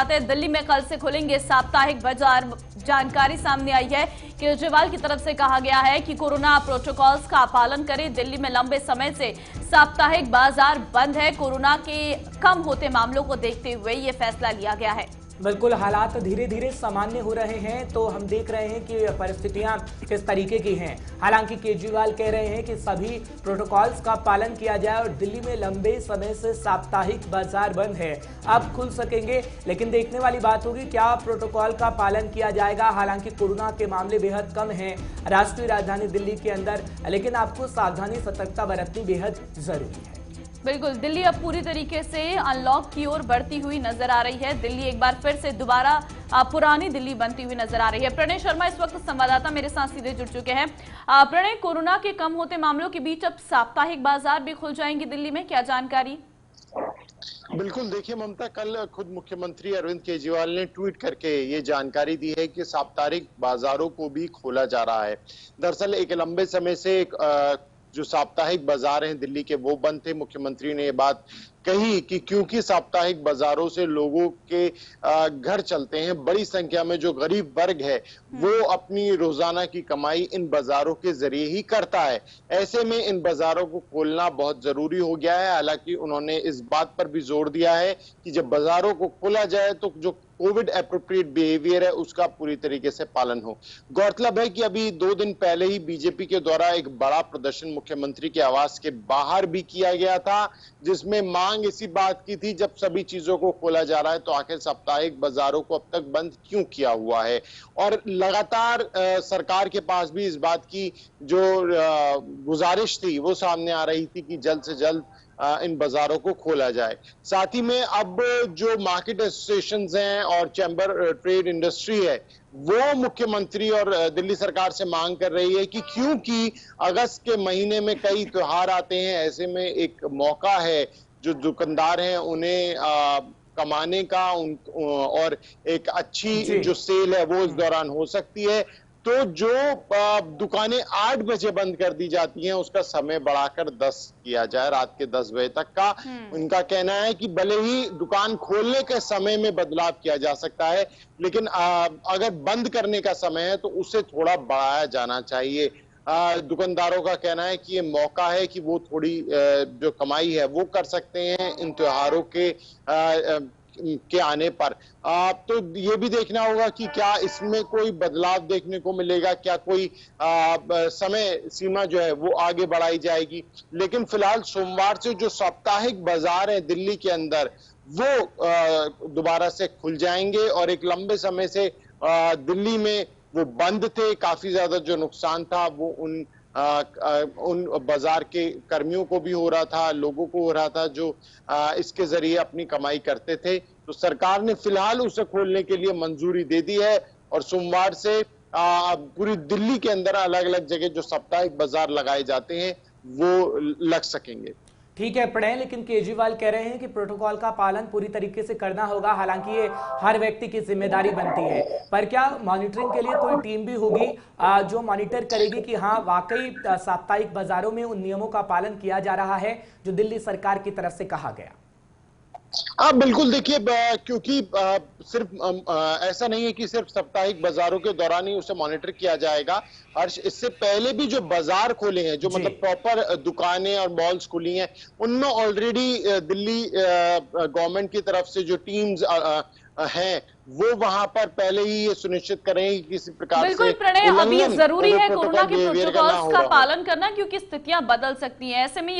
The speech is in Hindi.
दिल्ली में कल से खुलेंगे साप्ताहिक बाजार। जानकारी सामने आई है, केजरीवाल की तरफ से कहा गया है कि कोरोना प्रोटोकॉल्स का पालन करें। दिल्ली में लंबे समय से साप्ताहिक बाजार बंद है। कोरोना के कम होते मामलों को देखते हुए ये फैसला लिया गया है। बिल्कुल, हालात धीरे धीरे सामान्य हो रहे हैं, तो हम देख रहे हैं कि परिस्थितियां किस तरीके की हैं। हालांकि केजरीवाल कह रहे हैं कि सभी प्रोटोकॉल्स का पालन किया जाए और दिल्ली में लंबे समय से साप्ताहिक बाजार बंद है, अब खुल सकेंगे। लेकिन देखने वाली बात होगी क्या प्रोटोकॉल का पालन किया जाएगा। हालांकि कोरोना के मामले बेहद कम हैं राष्ट्रीय राजधानी दिल्ली के अंदर, लेकिन आपको सावधानी सतर्कता बरतनी बेहद जरूरी है। बिल्कुल, दिल्ली अब पूरी तरीके से अनलॉक की ओर बढ़ती हुई नजर आ रही है। दिल्ली एक बार फिर से दोबारा पुरानी दिल्ली बनती हुई नजर आ रही है। प्रणय शर्मा इस वक्त संवाददाता मेरे साथ सीधे जुड़ चुके हैं। प्रणय, कोरोना के कम होते मामलों के बीच अब साप्ताहिक बाजार भी खुल जाएंगे दिल्ली में, क्या जानकारी? बिल्कुल, देखिए ममता, कल खुद मुख्यमंत्री अरविंद केजरीवाल ने ट्वीट करके ये जानकारी दी है कि साप्ताहिक बाजारों को भी खोला जा रहा है। दरअसल एक लंबे समय से जो साप्ताहिक बाजार हैं दिल्ली के, वो बंद थे। मुख्यमंत्री ने ये बात कही कि क्योंकि साप्ताहिक बाजारों से लोगों के घर चलते हैं, बड़ी संख्या में जो गरीब वर्ग है वो अपनी रोजाना की कमाई इन बाजारों के जरिए ही करता है। ऐसे में इन बाजारों को खोलना बहुत जरूरी हो गया है। हालांकि उन्होंने इस बात पर भी जोर दिया है कि जब बाजारों को खोला जाए तो जो कोविड एप्रोप्रिएट बिहेवियर है उसका पूरी तरीके से पालन हो। गौरतलब है कि अभी 2 दिन पहले ही बीजेपी के द्वारा एक बड़ा प्रदर्शन मुख्यमंत्री के आवास के बाहर भी किया गया था, जिसमें मांग इसी बात की थी, जब सभी चीजों को खोला जा रहा है तो आखिर साप्ताहिक बाजारों को अब तक बंद क्यों किया हुआ है। और लगातार सरकार के पास भी इस बात की जो गुजारिश थी वो सामने आ रही थी कि जल्द से जल्द इन बाजारों को खोला जाए। साथ ही में अब जो मार्केट एसोसिएशंस हैं और चैम्बर ट्रेड इंडस्ट्री है, वो मुख्यमंत्री और दिल्ली सरकार से मांग कर रही है कि क्योंकि अगस्त के महीने में कई त्योहार आते हैं, ऐसे में एक मौका है जो दुकानदार हैं उन्हें कमाने का, और एक अच्छी जो सेल है वो इस दौरान हो सकती है। तो जो दुकानें 8 बजे बंद कर दी जाती हैं उसका समय बढ़ाकर 10 किया जाए, रात के 10 बजे तक का। उनका कहना है कि भले ही दुकान खोलने के समय में बदलाव किया जा सकता है, लेकिन अगर बंद करने का समय है तो उसे थोड़ा बढ़ाया जाना चाहिए। दुकानदारों का कहना है कि ये मौका है कि वो थोड़ी जो कमाई है वो कर सकते हैं इन त्योहारों के आने पर। तो ये भी देखना होगा कि क्या इसमें कोई बदलाव देखने को मिलेगा, क्या कोई समय सीमा जो है वो आगे बढ़ाई जाएगी। लेकिन फिलहाल सोमवार से जो साप्ताहिक बाजार है दिल्ली के अंदर वो दोबारा से खुल जाएंगे, और एक लंबे समय से दिल्ली में वो बंद थे। काफी ज्यादा जो नुकसान था वो उन बाजार के कर्मियों को भी हो रहा था, लोगों को हो रहा था जो इसके जरिए अपनी कमाई करते थे। तो सरकार ने फिलहाल उसे खोलने के लिए मंजूरी दे दी है और सोमवार से पूरी दिल्ली के अंदर अलग अलग जगह जो साप्ताहिक बाजार लगाए जाते हैं वो लग सकेंगे। ठीक है प्रणय, लेकिन केजरीवाल कह रहे हैं कि प्रोटोकॉल का पालन पूरी तरीके से करना होगा। हालांकि ये हर व्यक्ति की जिम्मेदारी बनती है, पर क्या मॉनिटरिंग के लिए कोई टीम भी होगी जो मॉनिटर करेगी कि हाँ वाकई साप्ताहिक बाजारों में उन नियमों का पालन किया जा रहा है जो दिल्ली सरकार की तरफ से कहा गया? हाँ बिल्कुल, देखिए क्योंकि सिर्फ ऐसा नहीं है कि सिर्फ साप्ताहिक बाजारों के दौरान ही उसे मॉनिटर किया जाएगा। हर्ष, इससे पहले भी जो बाजार खोले हैं, जो मतलब प्रॉपर दुकानें और मॉल्स खुली हैं, उनमें ऑलरेडी दिल्ली गवर्नमेंट की तरफ से जो टीम्स हैं वो वहां पर पहले ही ये सुनिश्चित करें कि किसी प्रकार बिल्कुल प्रणय, अब ये जरूरी है कोरोना के प्रोटोकॉल्स का पालन करना, क्योंकि स्थितियां बदल सकती हैं। ऐसे में